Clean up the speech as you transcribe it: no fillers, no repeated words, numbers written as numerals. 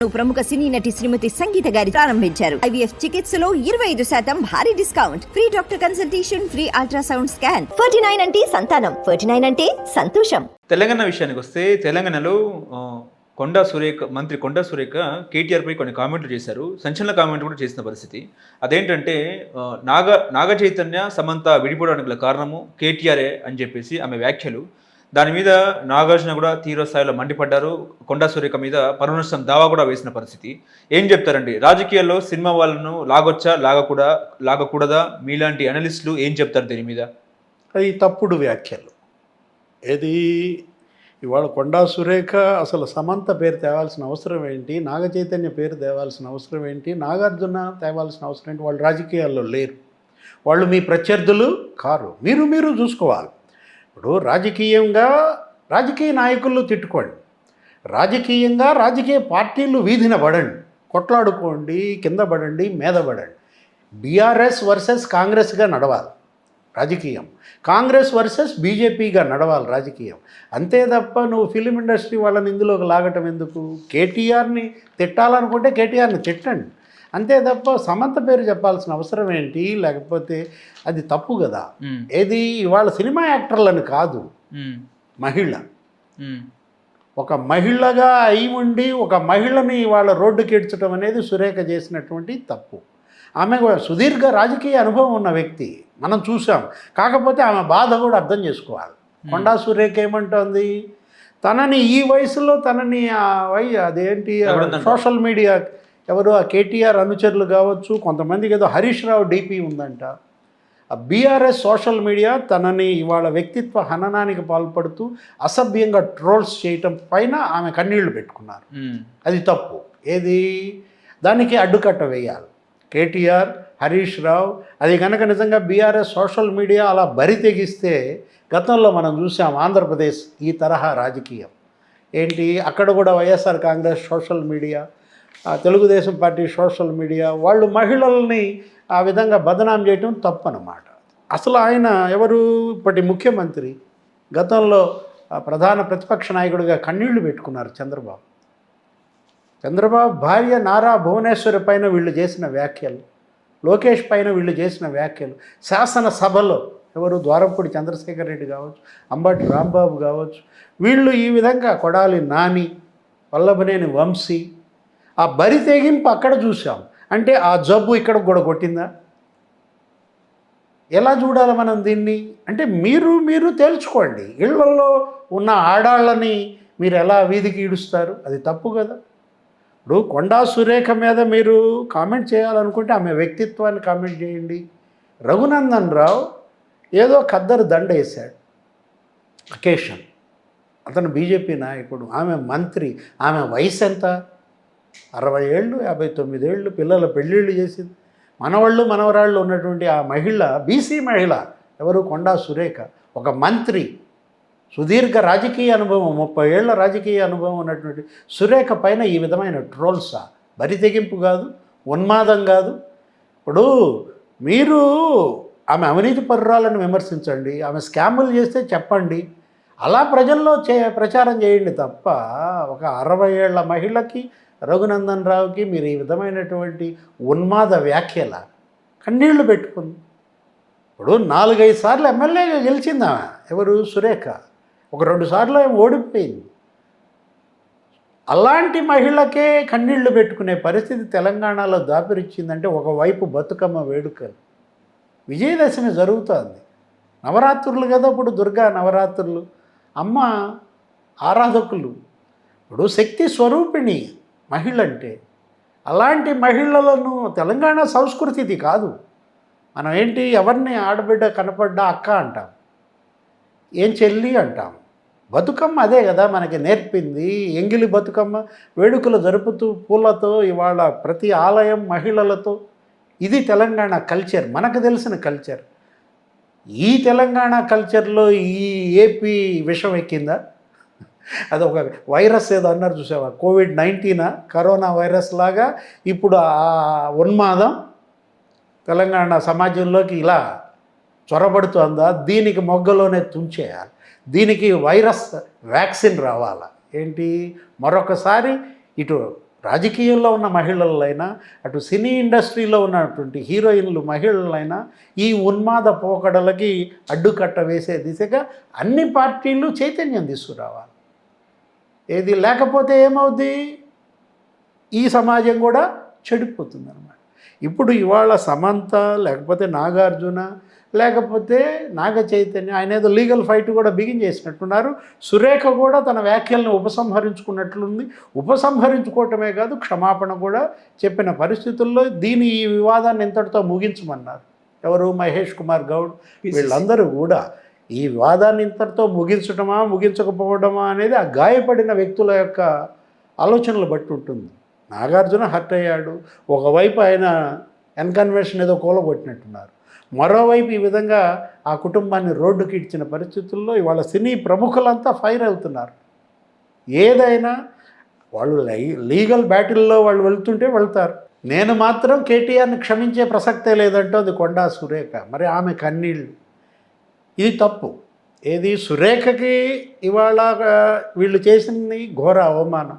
ప్రముఖ సినీ నటి శ్రీమతి సంగీత గారి ప్రారంభించారు. IVF చికిత్సలో 25% భారీ discount, free doctor consultation, free ultrasound scan. 49 అంటే సంతానం, 49 అంటే సంతోషం. తెలంగాణ విషయానికి వస్తే తెలంగాణలో మంత్రి కొండా సురేఖ కేటీఆర్ పై కొన్ని కామెంట్లు చేశారు. సంచలన కామెంట్ కూడా చేసిన పరిస్థితి. అదేంటంటే నాగ చైతన్య సమంత విడిపోవడానికి గల కారణము కేటీఆర్ఏ అని చెప్పేసి ఆమె వ్యాఖ్యలు. దాని మీద నాగార్జున కూడా తీవ్ర స్థాయిలో మండిపడ్డారు. కొండా సురేఖ మీద పరునష్టం దావా కూడా వేసిన పరిస్థితి. ఏం చెప్తారండి? రాజకీయాల్లో సినిమా వాళ్ళను లాగొచ్చా లాగకూడదా? మీలాంటి అనలిస్టులు ఏం చెప్తారు దీని మీద? అది తప్పుడు వ్యాఖ్యలు. ఏది ఇవాళ కొండా సురేఖ అసలు సమంత పేరు తేవాల్సిన అవసరం ఏంటి, నాగ చైతన్య పేరు తేవాల్సిన అవసరం ఏంటి, నాగార్జున తేవాల్సిన అవసరం ఏంటి? వాళ్ళు రాజకీయాల్లో లేరు, వాళ్ళు మీ ప్రత్యర్థులు కారు. మీరు చూసుకోవాలి. ఇప్పుడు రాజకీయ నాయకులు తిట్టుకోండి, రాజకీయంగా రాజకీయ పార్టీలు వీధిన పడండి, కొట్లాడుకోండి, కింద పడండి, మీద పడండి. బీఆర్ఎస్ వర్సెస్ కాంగ్రెస్గా నడవాలి రాజకీయం, కాంగ్రెస్ వర్సెస్ బీజేపీగా నడవాలి రాజకీయం. అంతే తప్ప నువ్వు ఫిలిం ఇండస్ట్రీ వాళ్ళని ఇందులోకి లాగటం ఎందుకు? కేటీఆర్ని తిట్టాలనుకుంటే కేటీఆర్ని తిట్టండి, అంతే తప్ప సమంత పేరు చెప్పాల్సిన అవసరం ఏంటి? లేకపోతే అది తప్పు కదా. ఏది ఇవాళ సినిమా యాక్టర్లను కాదు, మహిళ ఒక మహిళగా అయి ఉండి ఒక మహిళని ఇవాళ రోడ్డుకి ఈడ్చడం అనేది సురేఖ చేసినటువంటి తప్పు. ఆమె సుదీర్ఘ రాజకీయ అనుభవం ఉన్న వ్యక్తి, మనం చూసాం. కాకపోతే ఆమె బాధ కూడా అర్థం చేసుకోవాలి. కొండా సురేఖ ఏమంటోంది, తనని ఈ వయసులో తనని అదేంటి సోషల్ మీడియా ఎవరు ఆ కేటీఆర్ అనుచరులు కావచ్చు, కొంతమందికి ఏదో హరీష్ రావు డీపీ ఉందంట, ఆ బీఆర్ఎస్ సోషల్ మీడియా తనని ఇవాళ వ్యక్తిత్వ హననానికి పాల్పడుతూ అసభ్యంగా ట్రోల్స్ చేయటం పైన ఆమె కన్నీళ్లు పెట్టుకున్నారు. అది తప్పు. ఏది దానికి అడ్డుకట్ట వేయాలి కేటీఆర్, హరీష్ రావు. అది కనుక నిజంగా బీఆర్ఎస్ సోషల్ మీడియా అలా బరి తెగిస్తే, గతంలో మనం చూసాం ఆంధ్రప్రదేశ్ ఈ తరహా రాజకీయం ఏంటి, అక్కడ కూడా YSR Congress social media, Telugu Desam party social media వాళ్ళు మహిళల్ని ఆ విధంగా బదనాం చేయటం తప్పనమాట. అసలు ఆయన ఎవరు? ఇప్పటి ముఖ్యమంత్రి, గతంలో ప్రధాన ప్రతిపక్ష నాయకుడిగా కన్నీళ్లు పెట్టుకున్నారు చంద్రబాబు భార్య నారా భువనేశ్వరి పైన వీళ్ళు చేసిన వ్యాఖ్యలు, లోకేష్ పైన వీళ్ళు చేసిన వ్యాఖ్యలు, శాసనసభలో ఎవరు ద్వారంపూడి చంద్రశేఖర్ రెడ్డి కావచ్చు, అంబటి రాంబాబు కావచ్చు, వీళ్ళు ఈ విధంగా కొడాలి నాని, వల్లభనేని వంశీ, ఆ బరి తెగింపు అక్కడ చూసాం. అంటే ఆ జబ్బు ఇక్కడ కూడా కొట్టిందా? ఎలా చూడాలి మనం దీన్ని? అంటే మీరు తేల్చుకోండి. ఇళ్లలో ఉన్న ఆడాళ్ళని మీరు ఎలా వీధికి ఈడుస్తారు? అది తప్పు కదా. ఇప్పుడు కొండా సురేఖ మీద మీరు కామెంట్ చేయాలనుకుంటే ఆమె వ్యక్తిత్వాన్ని కామెంట్ చేయండి. రఘునందన్ రావు ఏదో ఖద్దరు దండ వేశాడు అకేషన్, అతను బీజేపీ నాయకుడు, ఆమె మంత్రి, ఆమె వయసు ఎంత? 60 ఏళ్ళు, 59 ఏళ్ళు, పిల్లల పెళ్ళిళ్ళు చేసింది. మనవరాళ్ళు ఉన్నటువంటి ఆ మహిళ, బీసీ మహిళ ఎవరు? కొండా సురేఖ. ఒక మంత్రి, సుదీర్ఘ రాజకీయ అనుభవం, 30 ఏళ్ల రాజకీయ అనుభవం ఉన్నటువంటి సురేఖ పైన ఈ విధమైన ట్రోల్సా? బరి తెగింపు కాదు, ఉన్మాదం కాదు. ఇప్పుడు మీరు ఆమె అవినీతి పరురాలను విమర్శించండి, ఆమె స్కాములు చేస్తే చెప్పండి, అలా ప్రజల్లో ప్రచారం చేయండి తప్ప ఒక 60 ఏళ్ల మహిళకి, రఘునందన్ రావుకి మీరు ఈ విధమైనటువంటి ఉన్మాద వ్యాఖ్యల కన్నీళ్లు పెట్టుకుంది. ఇప్పుడు 4-5 సార్లు ఎమ్మెల్యేగా గెలిచింది ఆమె, ఎవరు? సురేఖ. ఒక 2 సార్లు ఏమో ఓడిపోయింది. అలాంటి మహిళకే కన్నీళ్లు పెట్టుకునే పరిస్థితి తెలంగాణలో దాపిరిచ్చిందంటే, ఒకవైపు బతుకమ్మ వేడుకలు, విజయదశమి జరుగుతుంది, నవరాత్రులు కదా ఇప్పుడు, దుర్గా నవరాత్రులు, అమ్మ ఆరాధకులు, ఇప్పుడు శక్తి స్వరూపిణి మహిళ అంటే. అలాంటి మహిళలను తెలంగాణ సంస్కృతి ఇది కాదు. మనం ఏంటి, ఎవరిని ఆడబిడ్డ కనపడ్డా అక్క అంటాం, ఏం చెల్లి అంటాం. బతుకమ్మ అదే కదా మనకి నేర్పింది. ఎంగిలి బతుకమ్మ వేడుకలు జరుపుతూ పూలతో, ఇవాళ ప్రతి ఆలయం మహిళలతో. ఇది తెలంగాణ కల్చర్, మనకు తెలిసిన కల్చర్. ఈ తెలంగాణ కల్చర్లో ఈ ఏపీ విషం ఎక్కిందా? అదొక వైరస్ ఏదో అన్నారు చూసావా, COVID-19 కరోనా వైరస్ లాగా ఇప్పుడు ఆ ఉన్మాదం తెలంగాణ సమాజంలోకి ఇలా చొరబడుతుందా? దీనికి మొగ్గలోనే తుంచేయాలి. దీనికి వైరస్ వ్యాక్సిన్ రావాలా ఏంటి? మరొకసారి ఇటు రాజకీయంలో ఉన్న మహిళలైనా, అటు సినీ ఇండస్ట్రీలో ఉన్నటువంటి హీరోయిన్లు మహిళలైనా ఈ ఉన్మాద పోకడలకి అడ్డుకట్ట వేసే దిశగా అన్ని పార్టీలు చైతన్యం తీసుకురావాలి. ఏది లేకపోతే ఏమవుద్ది, ఈ సమాజం కూడా చెడిపోతుందన్నమాట. ఇప్పుడు ఇవాళ సమంత, లేకపోతే నాగార్జున, లేకపోతే నాగ చైతన్య, ఆయన ఏదో లీగల్ ఫైట్ కూడా బిగిన్ చేసినట్టున్నారు. సురేఖ కూడా తన వ్యాఖ్యలను ఉపసంహరించుకున్నట్లుంది. ఉపసంహరించుకోవటమే కాదు, క్షమాపణ కూడా చెప్పిన పరిస్థితుల్లో ఈ వివాదాన్ని ఇంతటితో ముగించమన్నారు. ఎవరు? మహేష్ కుమార్ గౌడ్, వీళ్ళందరూ కూడా ఈ వివాదాన్ని ఇంతటితో ముగించటమా ముగించకపోవడమా అనేది ఆ గాయపడిన వ్యక్తుల యొక్క ఆలోచనలు బట్టి ఉంటుంది. నాగార్జున హర్ట్ అయ్యాడు, ఒకవైపు ఆయన ఎన్కన్వెన్షన్ ఏదో కూలగొట్టినట్టున్నారు, మరోవైపు ఈ విధంగా ఆ కుటుంబాన్ని రోడ్డుకి ఇచ్చిన పరిస్థితుల్లో ఇవాళ సినీ ప్రముఖులంతా ఫైర్ అవుతున్నారు. ఏదైనా వాళ్ళు లీగల్ బ్యాటిల్లో వాళ్ళు వెళ్తుంటే వెళ్తారు. నేను మాత్రం కేటీఆర్ని క్షమించే ప్రసక్తే లేదంటోంది కొండా సురేఖ. మరి ఆమె కన్నీళ్ళు, ఇది తప్పు. ఏది సురేఖకి ఇవాళ వీళ్ళు చేసింది ఘోర అవమానం.